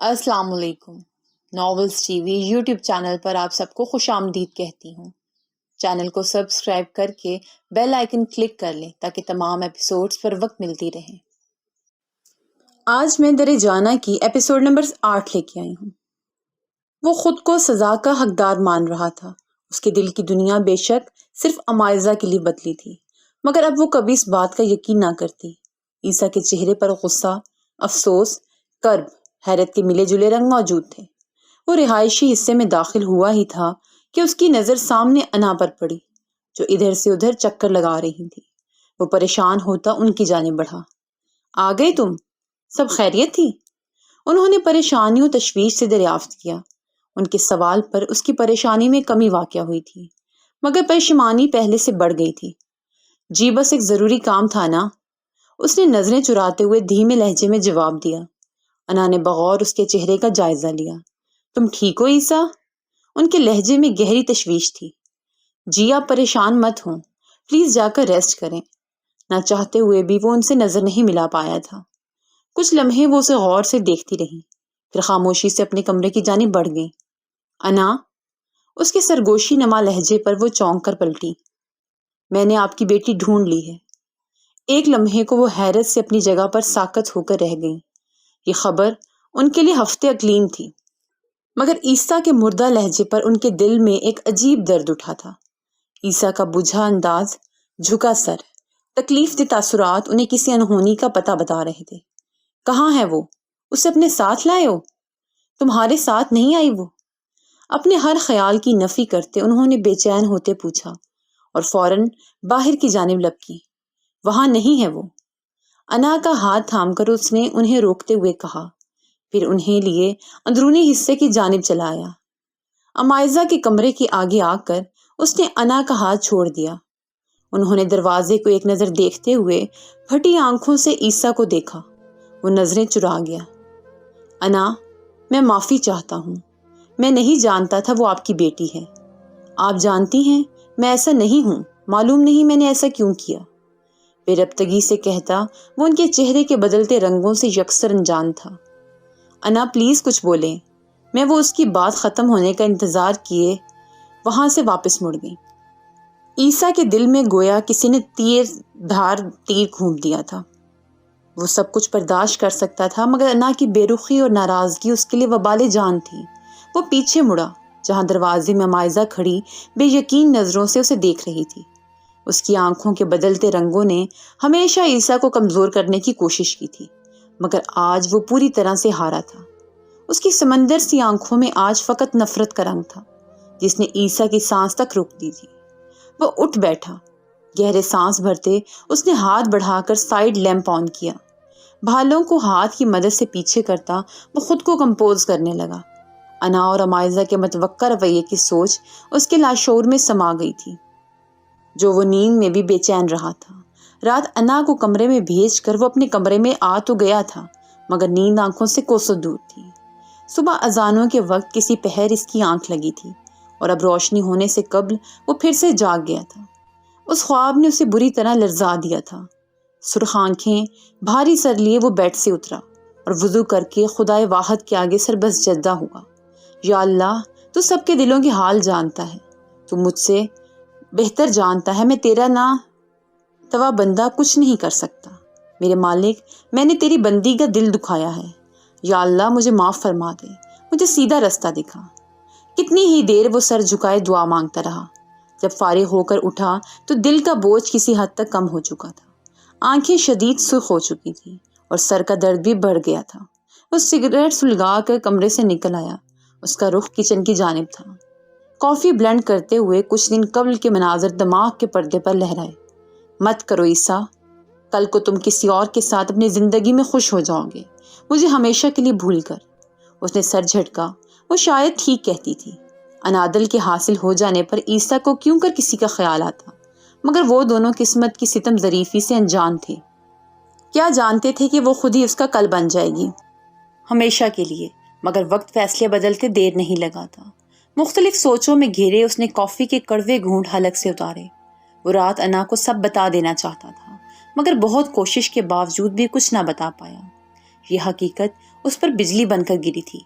السلام علیکم۔ Novels TV YouTube channel پر آپ سب کو خوش آمدید کہتی ہوں۔ چینل کو سبسکرائب کر کے بیل آئیکن کلک کر لیں تاکہ تمام ایپیسوڈز پر وقت ملتی رہیں۔ آج میں در جانا کی ایپیسوڈ نمبر 8 لے کے آئی ہوں۔ وہ خود کو سزا کا حقدار مان رہا تھا۔ اس کے دل کی دنیا بے شک صرف امائزہ کے لیے بدلی تھی، مگر اب وہ کبھی اس بات کا یقین نہ کرتی۔ عیسیٰ کے چہرے پر غصہ، افسوس، کرب، حیرت کے ملے جلے رنگ موجود تھے۔ وہ رہائشی حصے میں داخل ہوا ہی تھا کہ اس کی نظر سامنے انا پر پڑی، جو ادھر سے ادھر چکر لگا رہی تھی۔ وہ پریشان ہوتا ان کی جانب بڑھا۔ آ گئے تم؟ سب خیریت تھی؟ انہوں نے پریشانی و تشویش سے دریافت کیا۔ ان کے سوال پر اس کی پریشانی میں کمی واقع ہوئی تھی، مگر پریشانی پہلے سے بڑھ گئی تھی۔ جی بس ایک ضروری کام تھا نا، اس نے نظریں چراتے ہوئے دھیمے لہجے میں جواب دیا۔ انا نے بغور اس کے چہرے کا جائزہ لیا۔ تم ٹھیک ہو عیسیٰ؟ ان کے لہجے میں گہری تشویش تھی۔ جی آپ پریشان مت ہوں، پلیز جا کر ریسٹ کریں۔ نہ چاہتے ہوئے بھی وہ ان سے نظر نہیں ملا پایا تھا۔ کچھ لمحے وہ اسے غور سے دیکھتی رہی، پھر خاموشی سے اپنے کمرے کی جانب بڑھ گئی۔ انا، اس کے سرگوشی نما لہجے پر وہ چونک کر پلٹی۔ میں نے آپ کی بیٹی ڈھونڈ لی ہے۔ ایک لمحے کو وہ حیرت سے اپنی جگہ پر ساکت ہو کر رہ گئی۔ یہ خبر ان کے لیے ہفتے اقلیم تھی، مگر عیسیٰ کے مردہ لہجے پر ان کے دل میں ایک عجیب درد اٹھا تھا۔ عیسیٰ کا بجھا انداز، جھکا سر، تکلیف دہ تاثرات انہیں کسی انہونی کا پتہ بتا رہے تھے۔ کہاں ہے وہ؟ اسے اپنے ساتھ لائے ہو؟ تمہارے ساتھ نہیں آئی وہ؟ اپنے ہر خیال کی نفی کرتے انہوں نے بے چین ہوتے پوچھا، اور فوراً باہر کی جانب لپکی۔ وہاں نہیں ہے وہ۔ انا کا ہاتھ تھام کر اس نے انہیں روکتے ہوئے کہا، پھر انہیں لیے اندرونی حصے کی جانب چلایا۔ امائزہ کے کمرے کے آگے آ کر اس نے انا کا ہاتھ چھوڑ دیا۔ انہوں نے دروازے کو ایک نظر دیکھتے ہوئے پھٹی آنکھوں سے عیسیٰ کو دیکھا۔ وہ نظریں چرا گیا۔ انا، میں معافی چاہتا ہوں، میں نہیں جانتا تھا وہ آپ کی بیٹی ہے۔ آپ جانتی ہیں میں ایسا نہیں ہوں، معلوم نہیں میں نے ایسا کیوں کیا۔ بے ربطگی سے کہتا وہ ان کے چہرے کے بدلتے رنگوں سے یکسر انجان تھا۔ انا پلیز کچھ بولیں۔ میں وہ اس کی بات ختم ہونے کا انتظار کیے وہاں سے واپس مڑ گئی۔ عیسیٰ کے دل میں گویا کسی نے تیر گھونپ دیا تھا۔ وہ سب کچھ برداشت کر سکتا تھا، مگر انا کی بے رخی اور ناراضگی اس کے لیے وبال جان تھی۔ وہ پیچھے مڑا، جہاں دروازے میں مائزہ کھڑی بے یقین نظروں سے اسے دیکھ رہی تھی۔ اس کی آنکھوں کے بدلتے رنگوں نے ہمیشہ عیسیٰ کو کمزور کرنے کی کوشش کی تھی، مگر آج وہ پوری طرح سے ہارا تھا۔ اس کی سمندر سی آنکھوں میں آج فقط نفرت کا رنگ تھا، جس نے عیسیٰ کی سانس تک روک دی تھی۔ وہ اٹھ بیٹھا، گہرے سانس بھرتے اس نے ہاتھ بڑھا کر سائیڈ لیمپ آن کیا۔ بھالوں کو ہاتھ کی مدد سے پیچھے کرتا وہ خود کو کمپوز کرنے لگا۔ انا اور امائزہ کے متوقع رویے کی سوچ اس کے لاشعور میں سما گئی تھی، جو وہ نیند میں بھی بے چین رہا تھا۔ رات انا کو کمرے میں بھیج کر وہ اپنے کمرے میں آ تو گیا تھا، مگر نیند آنکھوں سے کوسوں دور تھی۔ صبح اذانوں کے وقت کسی پہر اس کی آنکھ لگی تھی، اور اب روشنی ہونے سے قبل وہ پھر سے جاگ گیا تھا۔ اس خواب نے اسے بری طرح لرزا دیا تھا۔ سرخ آنکھیں بھاری سر لیے وہ بیڈ سے اترا اور وضو کر کے خدائے واحد کے آگے سربس جدہ ہوا۔ یا اللہ، تو سب کے دلوں کے حال جانتا ہے، تو مجھ سے بہتر جانتا ہے، میں تیرا نا توا بندہ کچھ نہیں کر سکتا۔ میرے مالک، میں نے تیری بندی کا دل دکھایا ہے، یا اللہ مجھے معاف فرما دے، مجھے سیدھا رستہ دکھا۔ کتنی ہی دیر وہ سر جھکائے دعا مانگتا رہا۔ جب فارغ ہو کر اٹھا تو دل کا بوجھ کسی حد تک کم ہو چکا تھا، آنکھیں شدید سرخ ہو چکی تھیں اور سر کا درد بھی بڑھ گیا تھا۔ وہ سگریٹ سلگا کر کمرے سے نکل آیا۔ اس کا رخ کچن کی جانب تھا۔ کافی بلینڈ کرتے ہوئے کچھ دن قبل کے مناظر دماغ کے پردے پر لہرائے۔ مت کرو عیسیٰ، کل کو تم کسی اور کے ساتھ اپنی زندگی میں خوش ہو جاؤ گے، مجھے ہمیشہ کے لیے بھول کر۔ اس نے سر جھٹکا۔ وہ شاید ٹھیک کہتی تھی۔ انادل کے حاصل ہو جانے پر عیسیٰ کو کیوں کر کسی کا خیال آتا، مگر وہ دونوں قسمت کی ستم ظریفی سے انجان تھے۔ کیا جانتے تھے کہ وہ خود ہی اس کا کل بن جائے گی، ہمیشہ کے لیے، مگر وقت فیصلے بدلتے دیر نہیں لگا تھا۔ مختلف سوچوں میں گھیرے اس نے کافی کے کڑوے گھونٹ حلق سے اتارے۔ وہ رات انا کو سب بتا دینا چاہتا تھا، مگر بہت کوشش کے باوجود بھی کچھ نہ بتا پایا۔ یہ حقیقت اس پر بجلی بن کر گری تھی۔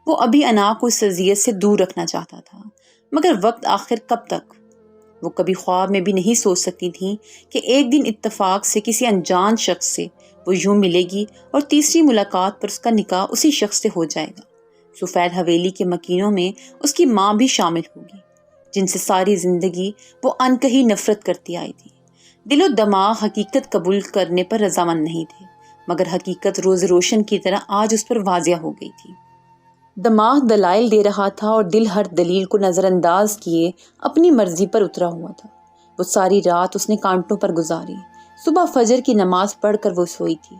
وہ ابھی انا کو اس اذیت سے دور رکھنا چاہتا تھا، مگر وقت آخر کب تک؟ وہ کبھی خواب میں بھی نہیں سوچ سکتی تھیں کہ ایک دن اتفاق سے کسی انجان شخص سے وہ یوں ملے گی اور تیسری ملاقات پر اس کا نکاح اسی شخص سے ہو جائے گا۔ سفید حویلی کے مکینوں میں اس کی ماں بھی شامل ہوگی، جن سے ساری زندگی وہ انکہی نفرت کرتی آئی تھی۔ دل و دماغ حقیقت قبول کرنے پر رضامند نہیں تھے، مگر حقیقت روز روشن کی طرح آج اس پر واضح ہو گئی تھی۔ دماغ دلائل دے رہا تھا اور دل ہر دلیل کو نظر انداز کیے اپنی مرضی پر اترا ہوا تھا۔ وہ ساری رات اس نے کانٹوں پر گزاری۔ صبح فجر کی نماز پڑھ کر وہ سوئی تھی،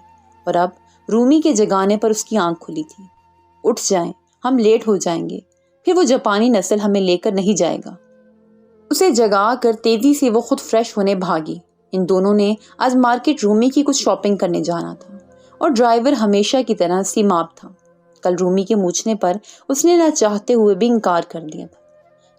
اور اب رومی کے جگانے پر اس کی آنکھ کھلی تھی۔ اٹھ جائیں، ہم لیٹ ہو جائیں گے، پھر وہ جاپانی نسل ہمیں لے کر نہیں جائے گا۔ اسے جگا کر تیزی سے وہ خود فریش ہونے بھاگی۔ ان دونوں نے آج مارکیٹ رومی کی کچھ شاپنگ کرنے جانا تھا، اور ڈرائیور ہمیشہ کی طرح سیماب تھا۔ کل رومی کے پوچھنے پر اس نے نہ چاہتے ہوئے بھی انکار کر دیا تھا،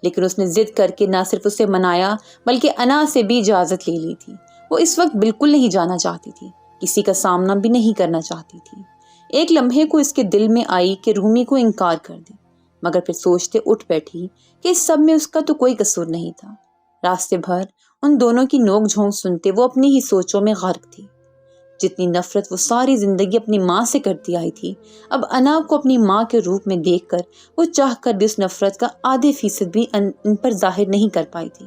لیکن اس نے ضد کر کے نہ صرف اسے منایا بلکہ انا سے بھی اجازت لے لی تھی۔ وہ اس وقت بالکل نہیں جانا چاہتی تھی، کسی کا سامنا بھی نہیں کرنا چاہتی تھی۔ ایک لمحے کو اس کے دل میں آئی کہ رومی کو انکار کر دے، مگر پھر سوچتے اٹھ بیٹھی کہ اس سب میں اس کا تو کوئی قصور نہیں تھا۔ راستے بھر ان دونوں کی نوک جھونک سنتے وہ اپنی ہی سوچوں میں غرق تھی۔ جتنی نفرت وہ ساری زندگی اپنی ماں سے کرتی آئی تھی، اب انا کو اپنی ماں کے روپ میں دیکھ کر وہ چاہ کر بھی اس نفرت کا آدھے فیصد بھی ان پر ظاہر نہیں کر پائی تھی۔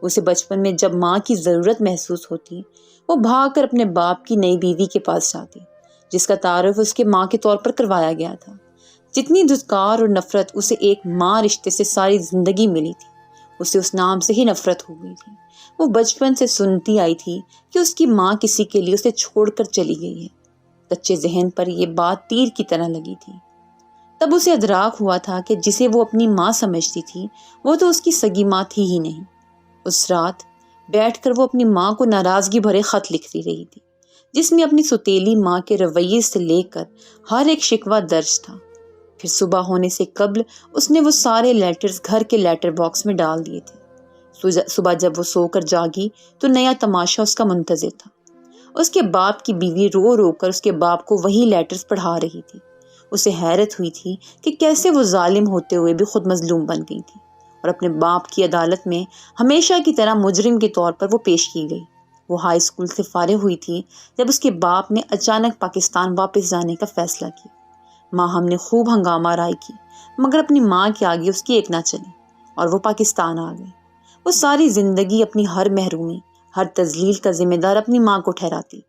اسے بچپن میں جب ماں کی ضرورت محسوس ہوتی، وہ بھاگ کر اپنے باپ کی نئی بیوی کے پاس جاتی، جس کا تعارف اس کے ماں کے طور پر کروایا گیا تھا۔ جتنی دھتکار اور نفرت اسے ایک ماں رشتے سے ساری زندگی ملی تھی، اسے اس نام سے ہی نفرت ہو گئی تھی۔ وہ بچپن سے سنتی آئی تھی کہ اس کی ماں کسی کے لیے اسے چھوڑ کر چلی گئی ہے۔ کچے ذہن پر یہ بات تیر کی طرح لگی تھی۔ تب اسے ادراک ہوا تھا کہ جسے وہ اپنی ماں سمجھتی تھی، وہ تو اس کی سگی ماں تھی ہی نہیں۔ اس رات بیٹھ کر وہ اپنی ماں کو ناراضگی بھرے خط لکھتی رہی تھی، جس میں اپنی سوتیلی ماں کے رویے سے لے کر ہر ایک شکوہ درج تھا۔ پھر صبح ہونے سے قبل اس نے وہ سارے لیٹرز گھر کے لیٹر باکس میں ڈال دیے تھے۔ صبح جب وہ سو کر جاگی تو نیا تماشا اس کا منتظر تھا۔ اس کے باپ کی بیوی رو رو کر اس کے باپ کو وہی لیٹرز پڑھا رہی تھی۔ اسے حیرت ہوئی تھی کہ کیسے وہ ظالم ہوتے ہوئے بھی خود مظلوم بن گئی تھی، اور اپنے باپ کی عدالت میں ہمیشہ کی طرح مجرم کے طور پر وہ پیش کی گئی۔ وہ ہائی اسکول سے فارغ ہوئی تھی جب اس کے باپ نے اچانک پاکستان واپس جانے کا فیصلہ کیا۔ ماہم نے خوب ہنگامہ رائے کی، مگر اپنی ماں کے آگے اس کی ایک نہ چلی، اور وہ پاکستان آ گئی۔ وہ ساری زندگی اپنی ہر محرومی، ہر تذلیل کا ذمہ دار اپنی ماں کو ٹھہراتی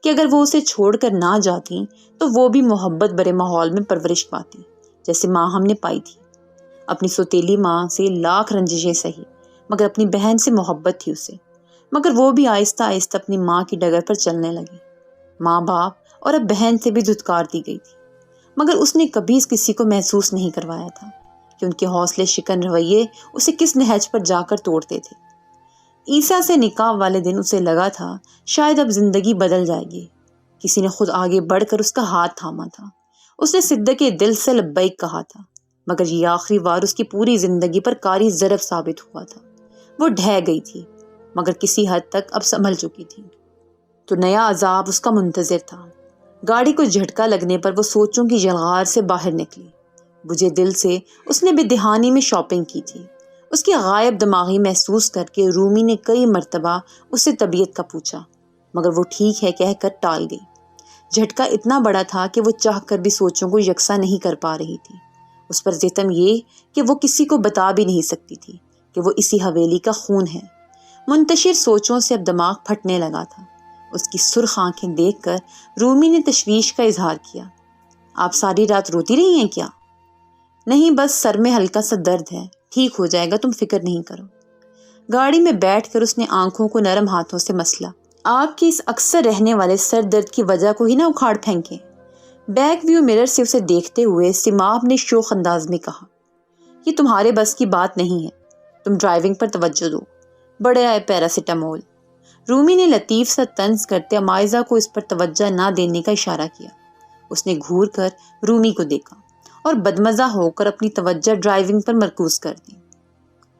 کہ اگر وہ اسے چھوڑ کر نہ جاتی تو وہ بھی محبت بھرے ماحول میں پرورش پاتی، جیسے ماں ہم نے پائی تھی۔ اپنی سوتیلی ماں سے لاکھ رنجشیں سہی، مگر اپنی بہن سے محبت تھی اسے۔ مگر وہ بھی آہستہ آہستہ اپنی ماں کی ڈگر پر چلنے لگی۔ ماں باپ اور اب بہن سے بھی دھتکار دی گئی تھی، مگر اس نے کبھی اس کسی کو محسوس نہیں کروایا تھا کہ ان کے حوصلے شکن رویے اسے کس نہج پر جا کر توڑتے تھے۔ عیسیٰ سے نکاح والے دن اسے لگا تھا شاید اب زندگی بدل جائے گی۔ کسی نے خود آگے بڑھ کر اس کا ہاتھ تھاما تھا۔ اس نے صدق دل سے لبیک کہا تھا، مگر یہ آخری وار اس کی پوری زندگی پر کاری ضرب ثابت ہوا تھا۔ وہ ڈھہ گئی تھی، مگر کسی حد تک اب سنبھل چکی تھی۔ تو نیا عذاب اس کا منتظر تھا۔ گاڑی کو جھٹکا لگنے پر وہ سوچوں کی جلغار سے باہر نکلی۔ بجھے دل سے اس نے بے دہانی میں شاپنگ کی تھی۔ اس کی غائب دماغی محسوس کر کے رومی نے کئی مرتبہ اس سے طبیعت کا پوچھا، مگر وہ ٹھیک ہے کہہ کر ٹال گئی۔ جھٹکا اتنا بڑا تھا کہ وہ چاہ کر بھی سوچوں کو یکساں نہیں کر پا رہی تھی۔ اس پر ستم یہ کہ وہ کسی کو بتا بھی نہیں سکتی تھی کہ وہ اسی حویلی کا خون ہے۔ منتشر سوچوں سے اب دماغ پھٹنے لگا تھا۔ اس کی سرخ آنکھیں دیکھ کر رومی نے تشویش کا اظہار کیا۔ آپ ساری رات روتی رہی ہیں کیا؟ نہیں، بس سر میں ہلکا سا درد ہے، ٹھیک ہو جائے گا، تم فکر نہیں کرو۔ گاڑی میں بیٹھ کر اس نے آنکھوں کو نرم ہاتھوں سے مسلا۔ آپ کی اس اکثر رہنے والے سر درد کی وجہ کو ہی نہ اکھاڑ پھینکیں۔ بیک ویو مرر سے اسے دیکھتے ہوئے سیماب نے شوخ انداز میں کہا، یہ تمہارے بس کی بات نہیں ہے، تم ڈرائیونگ پر توجہ دو، بڑے آئے پیراسیٹامول۔ رومی نے لطیف سا طنز کرتے مائزہ کو اس پر توجہ نہ دینے کا اشارہ کیا۔ اس نے گھور کر رومی کو دیکھا اور بدمزہ ہو کر اپنی توجہ ڈرائیونگ پر مرکوز کر دی۔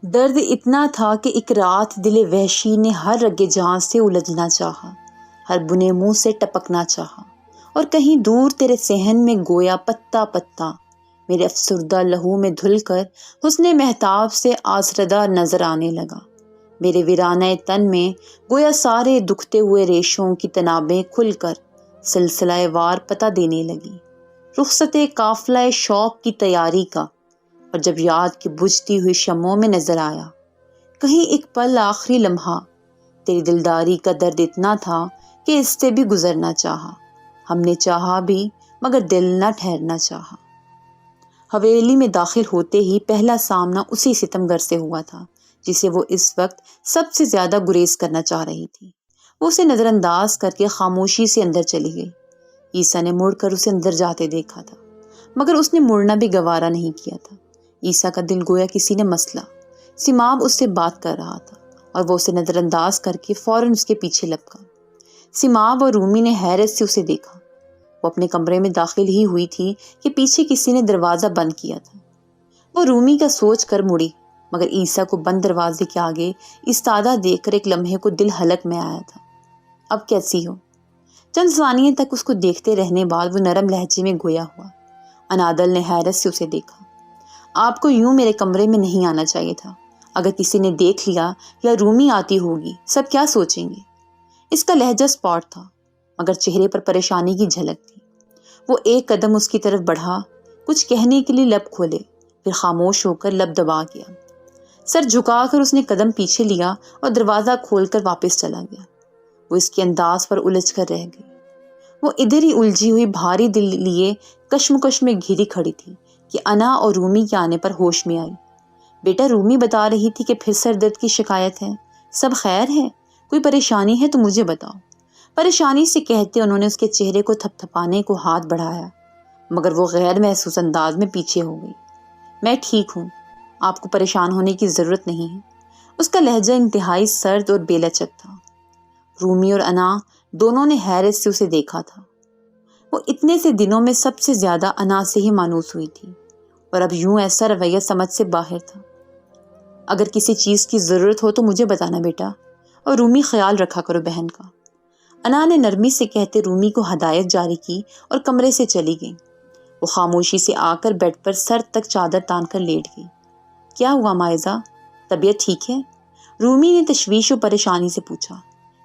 درد اتنا تھا کہ ایک رات دل وحشی نے ہر رگ جان سے الجھنا چاہا، ہر بنے منہ سے ٹپکنا چاہا، اور کہیں دور تیرے صحن میں گویا پتا پتا میرے افسردہ لہو میں دھل کر حسن مہتاب سے آسردہ نظر آنے لگا۔ میرے ویرانہ تن میں گویا سارے دکھتے ہوئے ریشوں کی تنابیں کھل کر سلسلہ وار پتہ دینے لگی، رخصت قافلہ شوق کی تیاری کا۔ اور جب یاد کی بجھتی ہوئی شمعوں میں نظر آیا، کہیں ایک پل آخری لمحہ، تیری دلداری کا درد اتنا تھا کہ اس سے بھی گزرنا چاہا۔ ہم نے چاہا بھی مگر دل نہ ٹھہرنا چاہا۔ حویلی میں داخل ہوتے ہی پہلا سامنا اسی ستمگر سے ہوا تھا جسے وہ اس وقت سب سے زیادہ گریز کرنا چاہ رہی تھی۔ وہ اسے نظر انداز کر کے خاموشی سے اندر چلی گئی۔ عیسیٰ نے مڑ کر اسے اندر جاتے دیکھا تھا، مگر اس نے مڑنا بھی گوارا نہیں کیا تھا۔ عیسیٰ کا دل گویا کسی نے مسلا۔ سماب اس سے بات کر رہا تھا اور وہ اسے نظر انداز کر کے فوراً اس کے پیچھے لپکا۔ سماب اور رومی نے حیرت سے اسے دیکھا۔ وہ اپنے کمرے میں داخل ہی ہوئی تھی کہ پیچھے کسی نے دروازہ بند کیا تھا۔ وہ رومی کا سوچ کر مڑی، مگر عیسیٰ کو بند دروازے کے آگے استادہ دیکھ کر ایک لمحے کو دل حلق میں آیا تھا۔ اب کیسی ہو؟ چند ثانیے تک اس کو دیکھتے رہنے بعد وہ نرم لہجے میں گویا ہوا۔ انادل نے حیرت سے اسے دیکھا۔ آپ کو یوں میرے کمرے میں نہیں آنا چاہیے تھا۔ اگر کسی نے دیکھ لیا یا رومی آتی ہوگی، سب کیا سوچیں گے؟ اس کا لہجہ اسپاٹ تھا، مگر چہرے پر پریشانی کی جھلک تھی۔ وہ ایک قدم اس کی طرف بڑھا، کچھ کہنے کے لیے لب کھولے، پھر خاموش ہو کر لب دبا گیا۔ سر جھکا کر اس نے قدم پیچھے لیا اور دروازہ کھول کر واپس چلا گیا۔ وہ اس کے انداز پر الجھ کر رہ گئی۔ وہ ادھر ہی الجھی ہوئی بھاری دل لیے کشمکش میں گھری کھڑی تھی کہ انا اور رومی کے آنے پر ہوش میں آئی۔ بیٹا، رومی بتا رہی تھی کہ پھر سر درد کی شکایت ہے، سب خیر ہے؟ کوئی پریشانی ہے تو مجھے بتاؤ۔ پریشانی سے کہتے انہوں نے اس کے چہرے کو تھپ تھپانے کو ہاتھ بڑھایا، مگر وہ غیر محسوس انداز میں پیچھے ہو گئی۔ میں ٹھیک ہوں، آپ کو پریشان ہونے کی ضرورت نہیں ہے۔ اس کا لہجہ انتہائی سرد اور بے لچک تھا۔ رومی اور انا دونوں نے حیرت سے اسے دیکھا تھا۔ وہ اتنے سے دنوں میں سب سے زیادہ انا سے ہی مانوس ہوئی تھی، اور اب یوں ایسا رویہ سمجھ سے باہر تھا۔ اگر کسی چیز کی ضرورت ہو تو مجھے بتانا بیٹا، اور رومی خیال رکھا کرو بہن کا۔ انا نے نرمی سے کہتے رومی کو ہدایت جاری کی اور کمرے سے چلی گئی۔ وہ خاموشی سے آ کر بیڈ پر سر تک چادر تان کر لیٹ گئی۔ کیا ہوا مائزہ، طبیعت ٹھیک ہے؟ رومی نے تشویش و پریشانی سے پوچھا،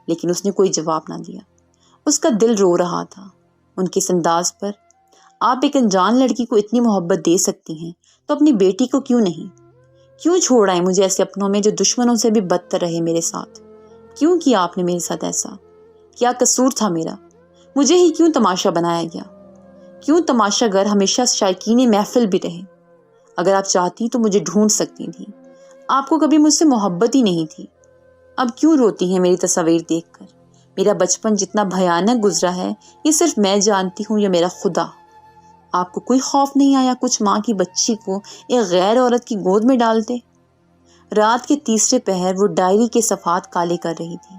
لیکن اس نے کوئی جواب نہ دیا۔ اس کا دل رو رہا تھا۔ ان کے اس انداز پر، آپ ایک انجان لڑکی کو اتنی محبت دے سکتی ہیں تو اپنی بیٹی کو کیوں نہیں؟ کیوں چھوڑ آئے مجھے ایسے اپنوں میں جو دشمنوں سے بھی بدتر رہے میرے ساتھ؟ کیوں کیا آپ نے میرے ساتھ ایسا؟ کیا قصور تھا میرا؟ مجھے ہی کیوں تماشا بنایا گیا؟ کیوں تماشا گر ہمیشہ شائقین محفل بھی رہے؟ اگر آپ چاہتی تو مجھے ڈھونڈ سکتی تھی۔ آپ کو کبھی مجھ سے محبت ہی نہیں تھی۔ اب کیوں روتی ہیں میری تصاویر دیکھ کر؟ میرا بچپن جتنا بھیانک گزرا ہے یہ صرف میں جانتی ہوں یا میرا خدا۔ آپ کو کوئی خوف نہیں آیا کچھ ماں کی بچی کو ایک غیر عورت کی گود میں ڈالتے؟ رات کے تیسرے پہر وہ ڈائری کے صفحات کالے کر رہی تھی۔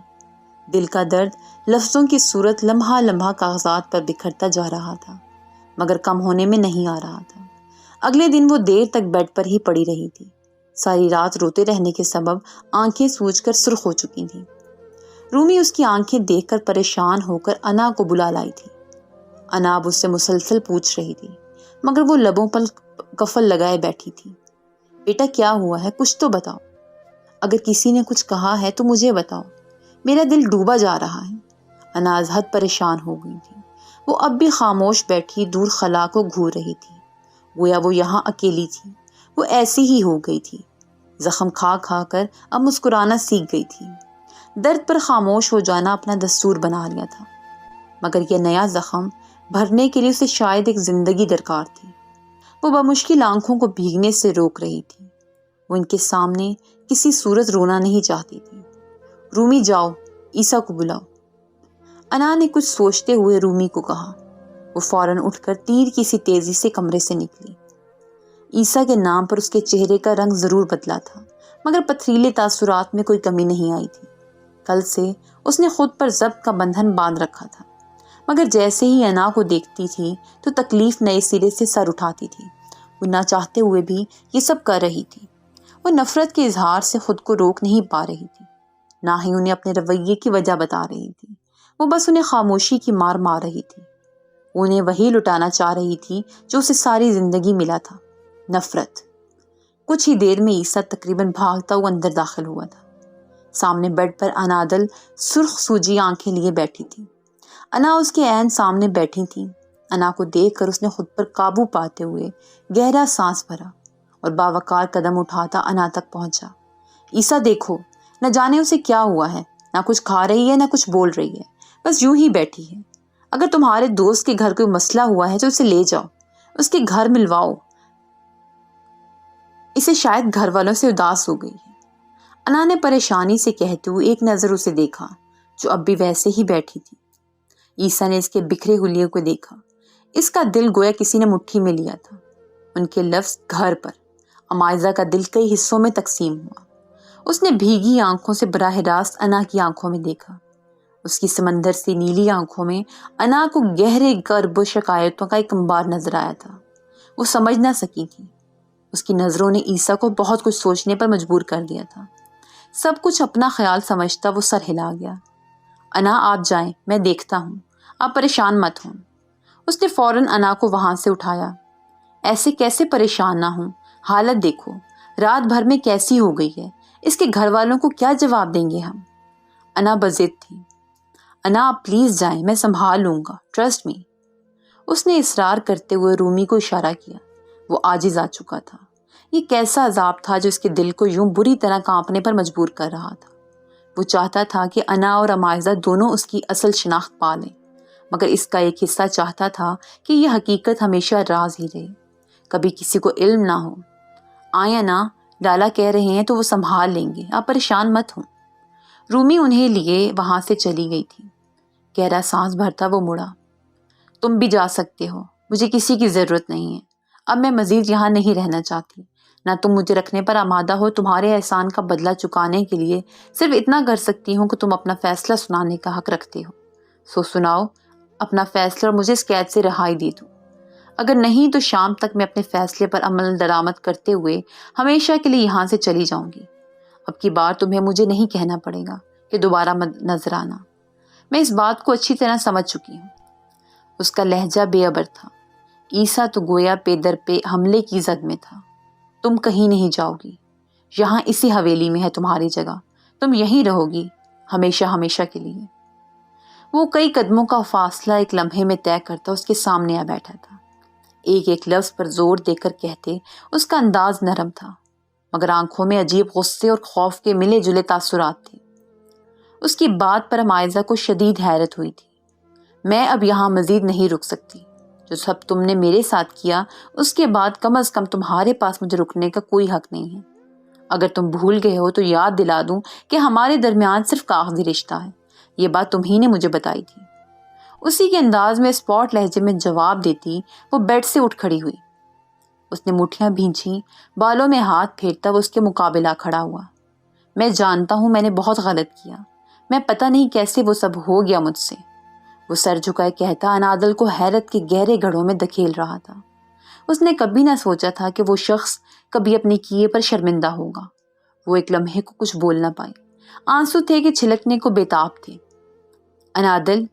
دل کا درد لفظوں کی صورت لمحہ لمحہ کاغذات پر بکھرتا جا رہا تھا، مگر کم ہونے میں نہیں آ رہا تھا۔ اگلے دن وہ دیر تک بیڈ پر ہی پڑی رہی تھی۔ ساری رات روتے رہنے کے سبب آنکھیں سوج کر سرخ ہو چکی تھیں۔ رومی اس کی آنکھیں دیکھ کر پریشان ہو کر انا کو بلا لائی تھی۔ انا اب اس سے مسلسل پوچھ رہی تھی، مگر وہ لبوں پر قفل لگائے بیٹھی تھی۔ بیٹا کیا ہوا ہے، کچھ تو بتاؤ۔ اگر کسی نے کچھ کہا ہے تو مجھے بتاؤ، میرا دل ڈوبا جا رہا ہے۔ انا از حد پریشان ہو گئی تھی۔ وہ اب بھی خاموش بیٹھی دور خلا کو گھور رہی تھی، گویا وہ یہاں اکیلی تھی۔ وہ ایسی ہی ہو گئی تھی، زخم کھا کھا کر اب مسکرانا سیکھ گئی تھی۔ درد پر خاموش ہو جانا اپنا دستور بنا لیا تھا، مگر یہ نیا زخم بھرنے کے لیے اسے شاید ایک زندگی درکار تھی۔ وہ بمشکل آنکھوں کو بھیگنے سے روک رہی تھی۔ وہ ان کے سامنے کسی صورت رونا نہیں چاہتی تھی۔ رومی جاؤ، عیسیٰ کو بلاؤ، انا نے کچھ سوچتے ہوئے رومی کو کہا۔ وہ فوراً اٹھ کر تیر کی سی تیزی سے کمرے سے نکلی۔ عیسیٰ کے نام پر اس کے چہرے کا رنگ ضرور بدلا تھا، مگر پتھریلے تاثرات میں کوئی کمی نہیں آئی تھی۔ کل سے اس نے خود پر ضبط کا بندھن باندھ رکھا تھا، مگر جیسے ہی انا کو دیکھتی تھی تو تکلیف نئے سرے سے سر اٹھاتی تھی۔ وہ نہ چاہتے ہوئے بھی یہ سب کر رہی تھی۔ وہ نفرت کے اظہار سے خود کو روک نہیں پا رہی تھی، نہ ہی انہیں اپنے رویے کی وجہ بتا رہی تھی۔ وہ بس انہیں خاموشی کی مار مار رہی تھی۔ انہیں وہی لٹانا چاہ رہی تھی جو اسے ساری زندگی ملا تھا، نفرت۔ کچھ ہی دیر میں عیسیٰ تقریباً بھاگتا ہوا اندر داخل ہوا تھا۔ سامنے بیڈ پر انادل سرخ سوجی آنکھیں لیے بیٹھی تھی۔ انا اس کے عین سامنے بیٹھی تھی۔ انا کو دیکھ کر اس نے خود پر قابو پاتے ہوئے گہرا سانس بھرا اور باوقار قدم اٹھاتا انا تک پہنچا۔ عیسیٰ دیکھو، نہ جانے اسے کیا ہوا ہے، نہ کچھ کھا رہی ہے نہ کچھ بول رہی ہے، بس یوں ہی بیٹھی ہے۔ اگر تمہارے دوست کے گھر کوئی مسئلہ ہوا ہے تو اسے لے جاؤ، اس کے گھر ملواؤ، اسے شاید گھر والوں سے اداس ہو گئی ہے۔ انا نے پریشانی سے کہتے ہوئے ایک نظر اسے دیکھا جو اب بھی ویسے ہی بیٹھی تھی۔ عیسیٰ نے اس کے بکھرے حلیے کو دیکھا۔ اس کا دل گویا کسی نے مٹھی میں لیا تھا۔ ان کے لفظ گھر پر، امائزہ کا دل کئی حصوں میں تقسیم ہوا۔ اس نے بھیگی آنکھوں سے براہ راست انا کی آنکھوں میں دیکھا۔ اس کی سمندر سے نیلی آنکھوں میں انا کو گہرے کرب و شکایتوں کا ایک انبار نظر آیا تھا۔ وہ سمجھ نہ سکی تھی۔ اس کی نظروں نے عیسیٰ کو بہت کچھ سوچنے پر مجبور کر دیا تھا۔ سب کچھ اپنا خیال سمجھتا وہ سر ہلا گیا۔ انا آپ جائیں، میں دیکھتا ہوں، آپ پریشان مت ہوں۔ اس نے فوراً انا کو وہاں سے اٹھایا۔ ایسے کیسے پریشان نہ ہوں، حالت دیکھو، رات بھر میں کیسی ہو گئی ہے، اس کے گھر والوں کو کیا جواب دیں گے ہم؟ انا بضد تھی۔ انا آپ پلیز جائیں، میں سنبھال لوں گا، ٹرسٹ می۔ اس نے اصرار کرتے ہوئے رومی کو اشارہ کیا۔ وہ عاجز آ چکا تھا۔ یہ کیسا عذاب تھا جو اس کے دل کو یوں بری طرح کانپنے پر مجبور کر رہا تھا۔ وہ چاہتا تھا کہ انا اور امائزہ دونوں اس کی اصل شناخت پا لیں، مگر اس کا ایک حصہ چاہتا تھا کہ یہ حقیقت ہمیشہ راز ہی رہے، کبھی کسی کو علم نہ ہو۔ آئیں انا، لالا کہہ رہے ہیں تو وہ سنبھال لیں گے، آپ پریشان مت ہوں۔ رومی انہیں لیے وہاں سے چلی گئی تھی۔ گہرا سانس بھرتا وہ مڑا۔ تم بھی جا سکتے ہو، مجھے کسی کی ضرورت نہیں ہے، اب میں مزید یہاں نہیں رہنا چاہتی۔ نہ تم مجھے رکھنے پر آمادہ ہو، تمہارے احسان کا بدلہ چکانے کے لیے صرف اتنا کر سکتی ہوں کہ تم اپنا فیصلہ سنانے کا حق رکھتے ہو، سو سناؤ اپنا فیصلہ اور مجھے اس قید سے رہائی دے دو۔ اگر نہیں تو شام تک میں اپنے فیصلے پر عمل درآمد کرتے ہوئے ہمیشہ کے لیے یہاں سے چلی جاؤں گی۔ اب کی بار تمہیں مجھے نہیں کہنا پڑے گا کہ دوبارہ مت نظر آنا، میں اس بات کو اچھی طرح سمجھ چکی ہوں۔ اس کا لہجہ بے ابر تھا۔ عیسیٰ تو گویا پے در پہ حملے کی زد میں تھا۔ تم کہیں نہیں جاؤ گی، یہاں اسی حویلی میں ہے تمہاری جگہ، تم یہیں رہو گی ہمیشہ ہمیشہ کے لیے۔ وہ کئی قدموں کا فاصلہ ایک لمحے میں طے کرتا اس کے سامنے آ بیٹھا تھا۔ ایک ایک لفظ پر زور دے کر کہتے اس کا انداز نرم تھا، مگر آنکھوں میں عجیب غصے اور خوف کے ملے جلے تاثرات تھے۔ اس کی بات پر امائزہ کو شدید حیرت ہوئی تھی۔ میں اب یہاں مزید نہیں رک سکتی، جو سب تم نے میرے ساتھ کیا اس کے بعد کم از کم تمہارے پاس مجھے رکنے کا کوئی حق نہیں ہے۔ اگر تم بھول گئے ہو تو یاد دلا دوں کہ ہمارے درمیان صرف کاغذی رشتہ ہے، یہ بات تمہی نے مجھے بتائی تھی۔ اسی کے انداز میں اسپاٹ لہجے میں جواب دیتی وہ بیڈ سے اٹھ کھڑی ہوئی۔ اس نے مٹھیاں بھینچیں، بالوں میں ہاتھ پھیرتا وہ اس کے مقابلہ کھڑا ہوا۔ میں جانتا ہوں میں نے بہت غلط کیا، میں پتہ نہیں کیسے وہ سب ہو گیا مجھ سے۔ وہ سر جھکائے کہتا انادل کو حیرت کے گہرے گڑھوں میں دھکیل رہا تھا۔ اس نے کبھی نہ سوچا تھا کہ وہ شخص کبھی اپنے کیے پر شرمندہ ہوگا۔ وہ ایک لمحے کو کچھ بول نہ پائی، آنسو تھے کہ چھلکنے کو بےتاب تھے۔ انادل،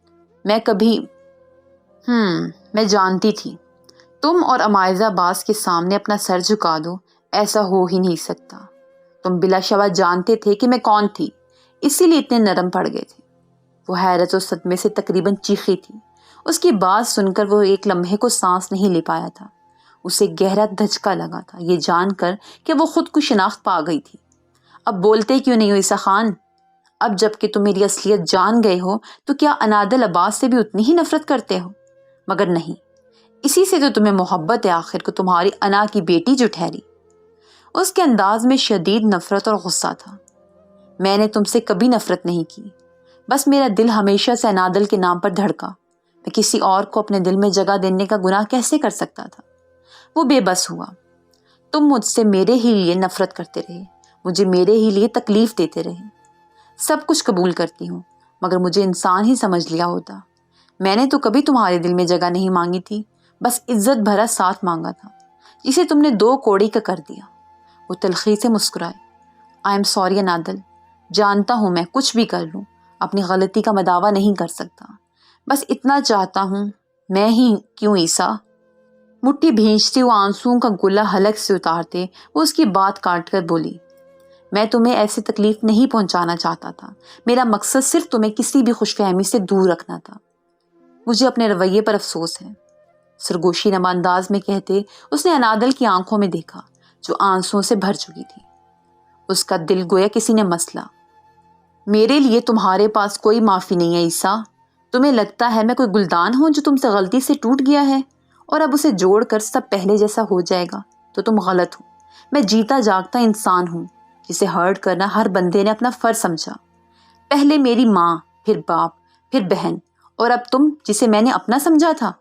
میں کبھی میں جانتی تھی تم اور امائزہ باز کے سامنے اپنا سر جھکا دو، ایسا ہو ہی نہیں سکتا۔ تم بلا شبہ جانتے تھے کہ میں کون تھی، اسی لیے اتنے نرم پڑ گئے تھے۔ وہ حیرت و صدمے سے تقریباً چیخی تھی۔ اس کی بات سن کر وہ ایک لمحے کو سانس نہیں لے پایا تھا۔ اسے گہرا دھچکا لگا تھا یہ جان کر کہ وہ خود کو شناخت پا گئی تھی۔ اب بولتے کیوں نہیں ہو عیسیٰ خان؟ اب جب کہ تم میری اصلیت جان گئے ہو تو کیا انادل عباس سے بھی اتنی ہی نفرت کرتے ہو؟ مگر نہیں، اسی سے تو تمہیں محبت ہے آخر کو، تمہاری انا کی بیٹی جو ٹھہری۔ اس کے انداز میں شدید نفرت اور غصہ تھا۔ میں نے تم سے کبھی نفرت نہیں کی، بس میرا دل ہمیشہ سے انادل کے نام پر دھڑکا۔ میں کسی اور کو اپنے دل میں جگہ دینے کا گناہ کیسے کر سکتا تھا؟ وہ بے بس ہوا۔ تم مجھ سے میرے ہی لیے نفرت کرتے رہے، مجھے میرے ہی لیے تکلیف دیتے رہے۔ سب کچھ قبول کرتی ہوں، مگر مجھے انسان ہی سمجھ لیا ہوتا۔ میں نے تو کبھی تمہارے دل میں جگہ نہیں مانگی تھی، بس عزت بھرا ساتھ مانگا تھا، جسے تم نے 2 کوڑی کا کر دیا۔ وہ تلخی سے مسکرائے۔ آئی ایم سوری انادل، جانتا ہوں میں کچھ بھی کر لوں اپنی غلطی کا مداوع نہیں کر سکتا، بس اتنا چاہتا ہوں میں ہی کیوں عیسیٰ؟ مٹھی بھینچتے وہ آنسوؤں کا گلہ حلق سے اتارتے وہ اس کی بات کاٹ کر بولی، میں تمہیں ایسی تکلیف نہیں پہنچانا چاہتا تھا، میرا مقصد صرف تمہیں کسی بھی خوش فہمی سے دور رکھنا تھا۔ مجھے اپنے رویے پر افسوس ہے، سرگوشی نما انداز میں کہتے اس نے انادل کی آنکھوں میں دیکھا جو آنسوؤں سے بھر چکی تھی۔ اس کا دل گویا کسی نے مسلا۔ میرے لیے تمہارے پاس کوئی معافی نہیں ہے عیسیٰ، تمہیں لگتا ہے میں کوئی گلدان ہوں جو تم سے غلطی سے ٹوٹ گیا ہے اور اب اسے جوڑ کر سب پہلے جیسا ہو جائے گا، تو تم غلط ہو۔ میں جیتا جاگتا انسان ہوں جسے ہرٹ کرنا ہر بندے نے اپنا فرض سمجھا، پہلے میری ماں، پھر باپ، پھر بہن، اور اب تم جسے میں نے اپنا سمجھا تھا۔